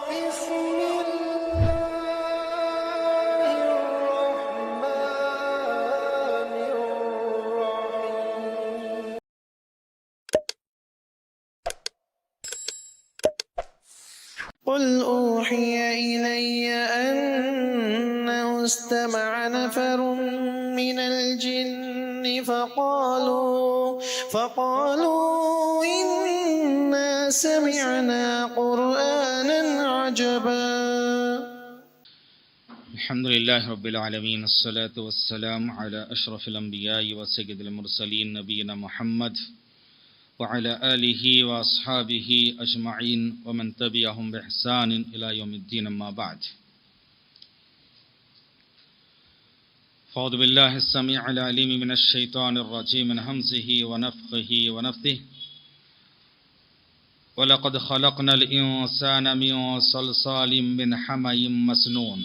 بسم الله الرحمن الرحيم. قل أوحي إلي أنه استمع نفر من الجن فقالوا إنا سمعنا قرآنا عجبا. الحمد لله رب العالمين، الصلاة والسلام على أشرف الأنبياء وسيد المرسلين نبينا محمد وعلى آله وأصحابه أجمعين ومن تبعهم بإحسان إلى يوم الدين، أما بعد. أعوذ بالله السميع العليم من الشيطان الرجيم من همزه ونفخه ونفثه. وَلَقَدْ خَلَقْنَا الْإِنسَانَ مِنْ صَلْصَالٍ مِّنْ حَمَإٍ مَّسْنُونٍ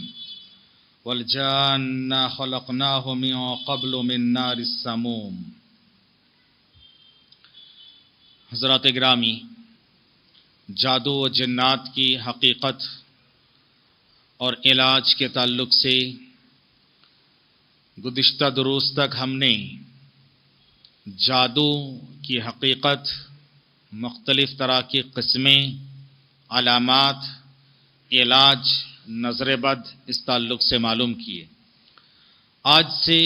وَالْجَانَّ خَلَقْنَاهُ مِنْ قَبْلُ مِنْ نَارِ السَّمُومِ. حضرات گرامی، جادو و جنات کی حقیقت اور علاج کے تعلق سے گزشتہ دروس تک ہم نے جادو کی حقیقت، مختلف طرح کی قسمیں، علامات، علاج، نظر بد اس تعلق سے معلوم کیے. آج سے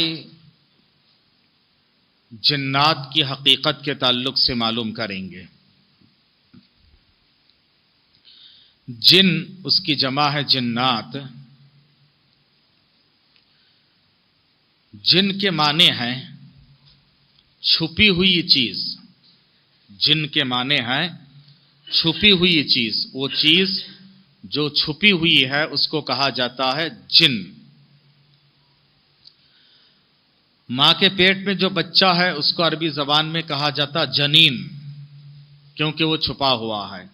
جنات کی حقیقت کے تعلق سے معلوم کریں گے. جن اس کی جمع ہے جنات. جن کے معنی ہیں چھپی ہوئی چیز. جن کے معنی ہیں چھپی ہوئی چیز. وہ چیز جو چھپی ہوئی ہے اس کو کہا جاتا ہے جن. ماں کے پیٹ میں جو بچہ ہے اس کو عربی زبان میں کہا جاتا جنین، کیونکہ وہ چھپا ہوا ہے.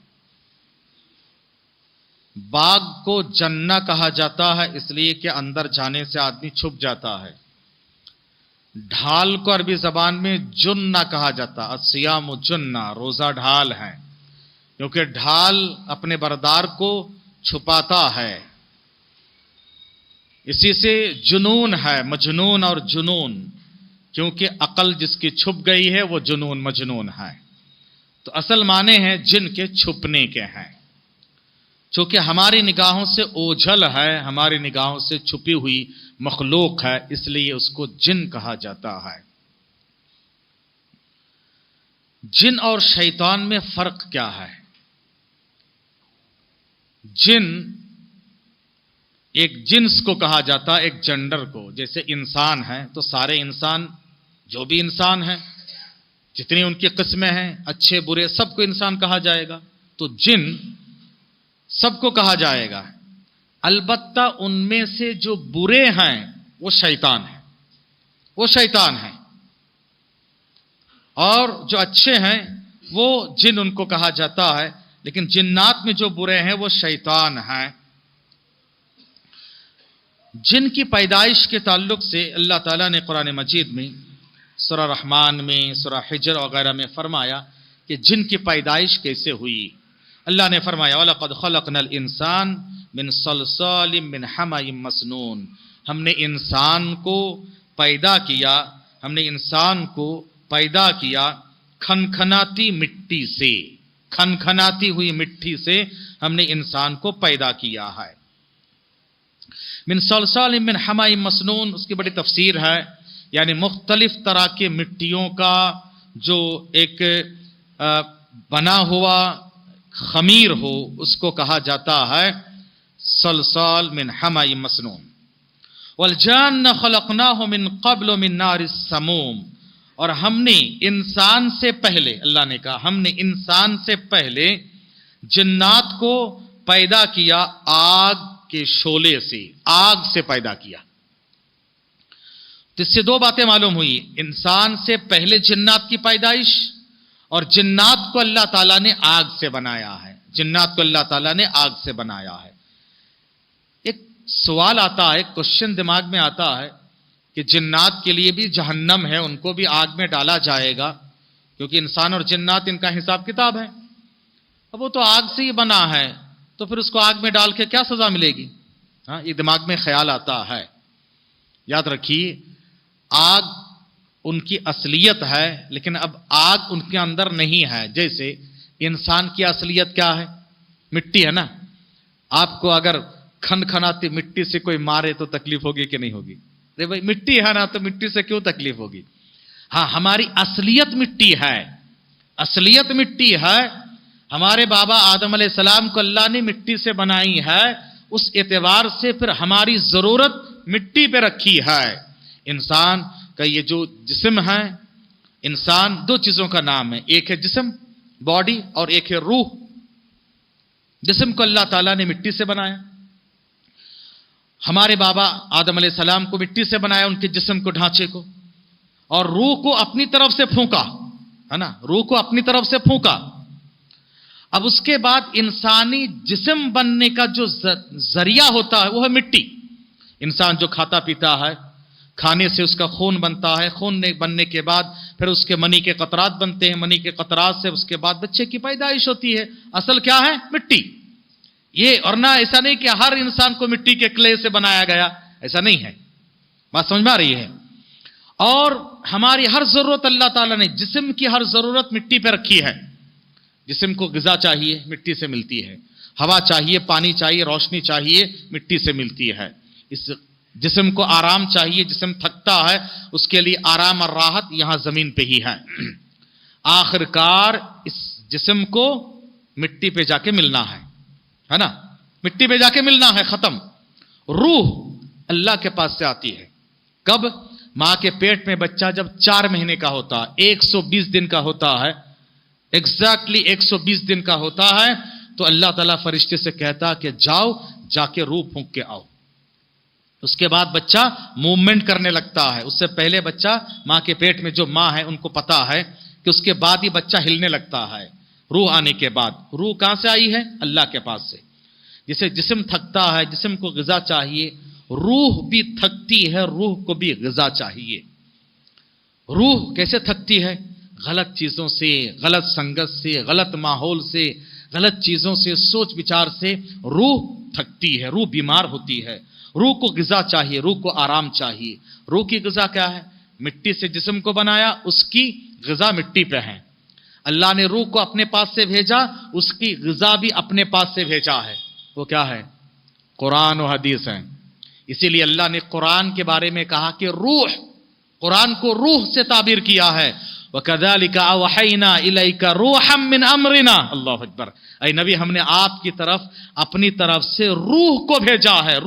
باغ کو جنہ کہا جاتا ہے اس لیے کہ اندر جانے سے آدمی چھپ جاتا ہے. ڈھال کو عربی زبان میں جنہ کہا جاتا. الصیام جنہ، روزہ ڈھال ہے، کیونکہ ڈھال اپنے بردار کو چھپاتا ہے. اسی سے جنون ہے، مجنون اور جنون، کیونکہ عقل جس کی چھپ گئی ہے وہ جنون مجنون ہے. تو اصل معنی ہے جن کے چھپنے کے ہیں. چونکہ ہماری نگاہوں سے اوجھل ہے، ہماری نگاہوں سے چھپی ہوئی مخلوق ہے، اس لیے اس کو جن کہا جاتا ہے. جن اور شیطان میں فرق کیا ہے؟ جن ایک جنس کو کہا جاتا ہے، ایک جنڈر کو. جیسے انسان ہیں تو سارے انسان، جو بھی انسان ہیں، جتنی ان کی قسمیں ہیں، اچھے برے، سب کو انسان کہا جائے گا. تو جن سب کو کہا جائے گا. البتہ ان میں سے جو برے ہیں وہ شیطان ہیں. وہ شیطان ہیں. اور جو اچھے ہیں وہ جن ان کو کہا جاتا ہے. لیکن جنات میں جو برے ہیں وہ شیطان ہیں. جن کی پیدائش کے تعلق سے اللہ تعالیٰ نے قرآن مجید میں سورہ رحمان میں، سورہ حجر وغیرہ میں فرمایا کہ جن کی پیدائش کیسے ہوئی. اللہ نے فرمایا وَلَقَدْ خَلَقْنَا الْإِنسَانَ مِنْ صَلْصَالٍ مِّنْ حَمَإٍ مَّسْنُونٍ. ہم نے انسان کو پیدا کیا، ہم نے انسان کو پیدا کیا کھنکھناتی مٹی سے. کھنکھناتی ہوئی مٹی سے ہم نے انسان کو پیدا کیا ہے. من صلصال من حماء مسنون، اس کی بڑی تفسیر ہے. یعنی مختلف طرح کے مٹیوں کا جو ایک بنا ہوا خمیر ہو اس کو کہا جاتا ہے صلصال من حماء مسنون. والجان خلقناہ من قبل من نار السموم. اور ہم نے انسان سے پہلے، اللہ نے کہا ہم نے انسان سے پہلے جنات کو پیدا کیا آگ کے شعلے سے. آگ سے پیدا کیا. تو اس سے دو باتیں معلوم ہوئی، انسان سے پہلے جنات کی پیدائش، اور جنات کو اللہ تعالیٰ نے آگ سے بنایا ہے. جنات کو اللہ تعالیٰ نے آگ سے بنایا ہے. ایک سوال آتا ہے، کوشچن دماغ میں آتا ہے کہ جنات کے لیے بھی جہنم ہے، ان کو بھی آگ میں ڈالا جائے گا، کیونکہ انسان اور جنات ان کا حساب کتاب ہے. اب وہ تو آگ سے ہی بنا ہے، تو پھر اس کو آگ میں ڈال کے کیا سزا ملے گی؟ ہاں، یہ دماغ میں خیال آتا ہے۔ یاد رکھیے، آگ ان کی اصلیت ہے، لیکن اب آگ ان کے اندر نہیں ہے۔ جیسے انسان کی اصلیت کیا ہے؟ مٹی ہے نا۔ آپ کو اگر کھنکھناتی مٹی سے کوئی مارے تو تکلیف ہوگی کہ نہیں ہوگی؟ ارے بھائی مٹی ہے نا، تو مٹی سے کیوں تکلیف ہوگی؟ ہاں، ہماری اصلیت مٹی ہے، اصلیت مٹی ہے۔ ہمارے بابا آدم علیہ السلام کو اللہ نے مٹی سے بنائی ہے، اس اعتبار سے پھر ہماری ضرورت مٹی پہ رکھی ہے۔ انسان کا یہ جو جسم ہے، انسان دو چیزوں کا نام ہے، ایک ہے جسم باڈی اور ایک ہے روح۔ جسم کو اللہ تعالیٰ نے مٹی سے بنایا، ہمارے بابا آدم علیہ السلام کو مٹی سے بنایا، ان کے جسم کو، ڈھانچے کو، اور روح کو اپنی طرف سے پھونکا، ہے نا، روح کو اپنی طرف سے پھونکا۔ اب اس کے بعد انسانی جسم بننے کا جو ذریعہ ہوتا ہے وہ ہے مٹی۔ انسان جو کھاتا پیتا ہے، کھانے سے اس کا خون بنتا ہے، خون بننے کے بعد پھر اس کے منی کے قطرات بنتے ہیں، منی کے قطرات سے اس کے بعد بچے کی پیدائش ہوتی ہے۔ اصل کیا ہے؟ مٹی۔ یہ اور نہ ایسا نہیں کہ ہر انسان کو مٹی کے کلے سے بنایا گیا، ایسا نہیں ہے۔ بات سمجھ میں آ رہی ہے؟ اور ہماری ہر ضرورت اللہ تعالیٰ نے، جسم کی ہر ضرورت مٹی پہ رکھی ہے۔ جسم کو غذا چاہیے، مٹی سے ملتی ہے۔ ہوا چاہیے، پانی چاہیے، روشنی چاہیے، مٹی سے ملتی ہے۔ اس جسم کو آرام چاہیے، جسم تھکتا ہے، اس کے لیے آرام اور راحت یہاں زمین پہ ہی ہے۔ آخر کار اس جسم کو مٹی پہ جا کے ملنا ہے نا، مٹی پہ جا کے ملنا ہے، ختم۔ روح اللہ کے پاس سے آتی ہے کب؟ ماں کے پیٹ میں بچہ جب 4 مہینے کا ہوتا ہے، 120 دن کا ہوتا ہے، ایگزیکٹلی 120 دن کا ہوتا ہے، تو اللہ تعالیٰ فرشتے سے کہتا کہ جاؤ، جا کے روح پھونک کے آؤ۔ اس کے بعد بچہ موومنٹ کرنے لگتا ہے۔ اس سے پہلے بچہ ماں کے پیٹ میں جو ماں ہے ان کو پتا ہے کہ اس کے بعد ہی بچہ ہلنے لگتا ہے۔ روح آنے کے بعد، روح کہاں سے آئی ہے؟ اللہ کے پاس سے۔ جسے جسم تھکتا ہے، جسم کو غذا چاہیے، روح بھی تھکتی ہے، روح کو بھی غذا چاہیے۔ روح کیسے تھکتی ہے؟ غلط چیزوں سے، غلط سنگت سے، غلط ماحول سے، غلط چیزوں سے، سوچ بچار سے روح تھکتی ہے، روح بیمار ہوتی ہے۔ روح کو غذا چاہیے، روح کو آرام چاہیے۔ روح کی غذا کیا ہے؟ مٹی سے جسم کو بنایا، اس کی غذا مٹی پہ ہے۔ اللہ نے روح کو اپنے پاس سے بھیجا، اس کی غذا بھی اپنے پاس سے بھیجا ہے۔ وہ کیا ہے؟ قرآن و حدیث ہے۔ اسی لیے اللہ نے قرآن کے بارے میں کہا کہ روح، قرآن کو روح سے تعبیر کیا ہے۔ وَكَذَلِكَ أَوْحَيْنَا إِلَيْكَ رُوحًا مِّنْ أَمْرِنَا۔ اللہ اکبر۔ اے نبی، ہم نے آپ کی طرف اپنی طرف سے روح کو بھیجا ہے۔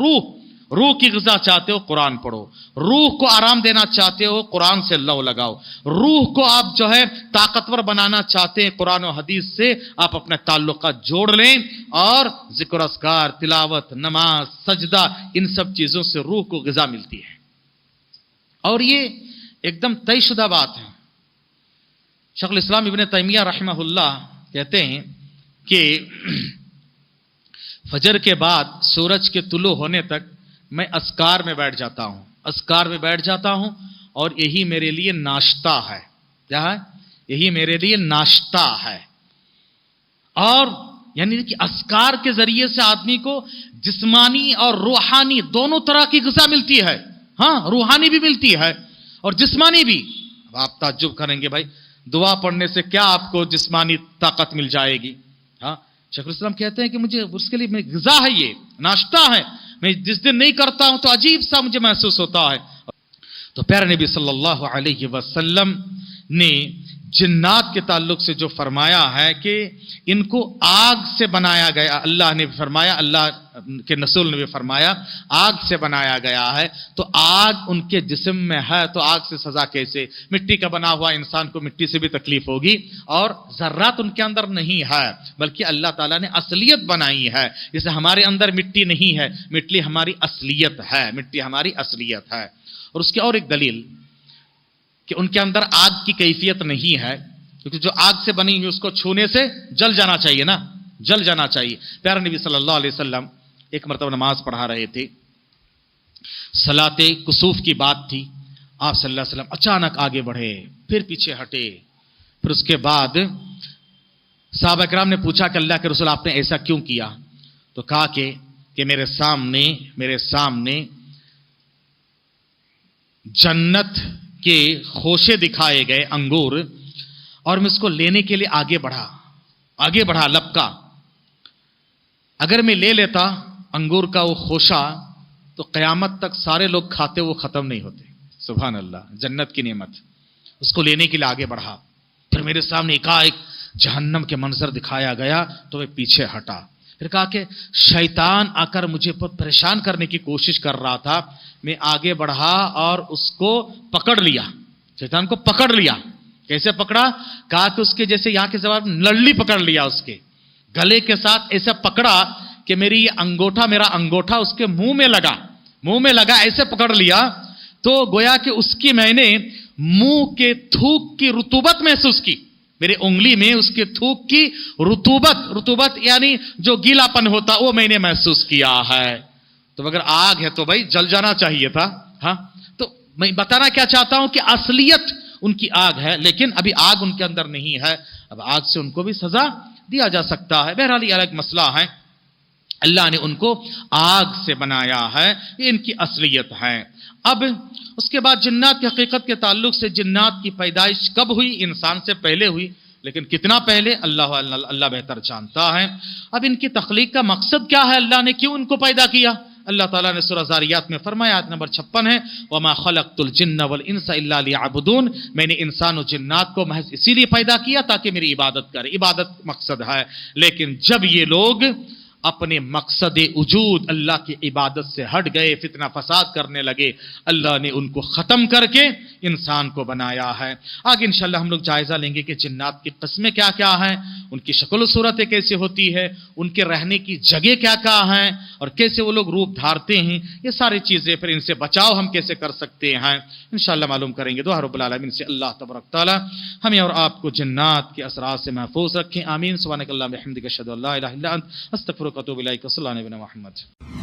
روح کی غذا چاہتے ہو قرآن پڑھو، روح کو آرام دینا چاہتے ہو قرآن سے لو لگاؤ، روح کو آپ جو ہے طاقتور بنانا چاہتے ہیں قرآن و حدیث سے آپ اپنے تعلقات جوڑ لیں، اور ذکر اذکار، تلاوت، نماز، سجدہ، ان سب چیزوں سے روح کو غذا ملتی ہے۔ اور یہ ایک دم طے شدہ بات ہے۔ شیخ الاسلام ابن تیمیہ رحمہ اللہ کہتے ہیں کہ فجر کے بعد سورج کے طلوع ہونے تک میں اذکار میں بیٹھ جاتا ہوں، اذکار میں بیٹھ جاتا ہوں، اور یہی میرے لیے ناشتہ ہے۔ کیا ہے؟ یہی میرے لیے ناشتہ ہے۔ اور یعنی کہ اذکار کے ذریعے سے آدمی کو جسمانی اور روحانی دونوں طرح کی غذا ملتی ہے۔ ہاں، روحانی بھی ملتی ہے اور جسمانی بھی۔ اب آپ تعجب کریں گے، بھائی دعا پڑھنے سے کیا آپ کو جسمانی طاقت مل جائے گی؟ ہاں، شیخ الاسلام کہتے ہیں کہ مجھے اس کے لیے غذا ہے، یہ ناشتہ ہے۔ میں جس دن نہیں کرتا ہوں تو عجیب سا مجھے محسوس ہوتا ہے۔ تو پیارے نبی صلی اللہ علیہ وسلم نے جنات کے تعلق سے جو فرمایا ہے کہ ان کو آگ سے بنایا گیا، اللہ نے فرمایا، اللہ کے رسول نے بھی فرمایا آگ سے بنایا گیا ہے، تو آگ ان کے جسم میں ہے، تو آگ سے سزا کیسے؟ مٹی کا بنا ہوا انسان کو مٹی سے بھی تکلیف ہوگی، اور ذرات ان کے اندر نہیں ہے، بلکہ اللہ تعالیٰ نے اصلیت بنائی ہے۔ جیسے ہمارے اندر مٹی نہیں ہے، مٹی ہماری اصلیت ہے، مٹی ہماری اصلیت ہے۔ اور اس کی اور ایک دلیل کہ ان کے اندر آگ کی کیفیت نہیں ہے، کیونکہ جو آگ سے بنی ہوئی اس کو چھونے سے جل جانا چاہیے نا، جل جانا چاہیے۔ پیارے نبی صلی اللہ علیہ وسلم ایک مرتبہ نماز پڑھا رہے تھے، صلاۃ کسوف کی بات تھی، آپ صلی اللہ علیہ وسلم اچانک آگے بڑھے، پھر پیچھے ہٹے، پھر اس کے بعد صحابہ کرام نے پوچھا کہ اللہ کے رسول آپ نے ایسا کیوں کیا؟ تو کہا کہ میرے سامنے جنت کے خوشے دکھائے گئے انگور، اور میں اس کو لینے کے لیے آگے بڑھا لپکا. اگر میں لے لیتا انگور کا وہ خوشہ تو قیامت تک سارے لوگ کھاتے وہ ختم نہیں ہوتے. سبحان اللہ، جنت کی نعمت. اس کو لینے کے لیے آگے بڑھا، پھر میرے سامنے ایک جہنم کے منظر دکھایا گیا تو میں پیچھے ہٹا. پھر کہا کہ شیطان آ کر مجھے پریشان کرنے کی کوشش کر رہا تھا. میں آگے بڑھا اور اس کو پکڑ لیا. شیطان کو پکڑ لیا. کیسے پکڑا؟ کہا کہ اس کے جیسے یہاں کے زبان لڑلی پکڑ لیا، اس کے گلے کے ساتھ ایسا پکڑا کہ میرا انگوٹھا اس کے منہ میں لگا، ایسے پکڑ لیا تو گویا کہ اس کی میں نے منہ کے تھوک کی رطوبت محسوس کی. میرے انگلی میں اس کے تھوک کی رطوبت یعنی جو گیلا پن ہوتا وہ میں نے محسوس کیا ہے. تو اگر آگ ہے تو بھائی جل جانا چاہیے تھا. ہاں، تو میں بتانا کیا چاہتا ہوں کہ اصلیت ان کی آگ ہے، لیکن ابھی آگ ان کے اندر نہیں ہے. اب آگ سے ان کو بھی سزا دیا جا سکتا ہے. بہرحال یہ الگ مسئلہ ہے. اللہ نے ان کو آگ سے بنایا ہے، یہ ان کی اصلیت ہے. اب اس کے بعد جنات کی حقیقت کے تعلق سے جنات کی پیدائش کب ہوئی؟ انسان سے پہلے ہوئی، لیکن کتنا پہلے اللہ بہتر جانتا ہے. اب ان کی تخلیق کا مقصد کیا ہے؟ اللہ نے کیوں ان کو پیدا کیا؟ اللہ تعالیٰ نے سورہ ذاریات میں فرمایا، آیت نمبر 56 ہے، وَمَا خَلَقْتُ الْجِنَّ وَالْإِنسَ إِلَّا لِيَعْبُدُونَ. میں نے انسان و جنات کو محض اسی لیے پیدا کیا تاکہ میری عبادت کرے. عبادت مقصد ہے. لیکن جب یہ لوگ اپنے مقصد وجود اللہ کی عبادت سے ہٹ گئے، فتنہ فساد کرنے لگے، اللہ نے ان کو ختم کر کے انسان کو بنایا ہے. آگے انشاءاللہ ہم لوگ جائزہ لیں گے کہ جنات کی قسمیں کیا کیا ہیں، ان کی شکل و صورتیں کیسے ہوتی ہے، ان کے رہنے کی جگہ کیا کیا ہیں، اور کیسے وہ لوگ روپ دھارتے ہیں. یہ ساری چیزیں، پھر ان سے بچاؤ ہم کیسے کر سکتے ہیں، انشاءاللہ معلوم کریں گے. دعا رب العالمین سے اللہ تبارک تعالی ہمیں اور آپ کو جنات کے اثرات سے محفوظ رکھیں. آمین. سبحانک اللہم وبحمدک اشہد ان لا الہ الا انت استغفرک واتوب الیک. صلی اللہ علیہ وسلم.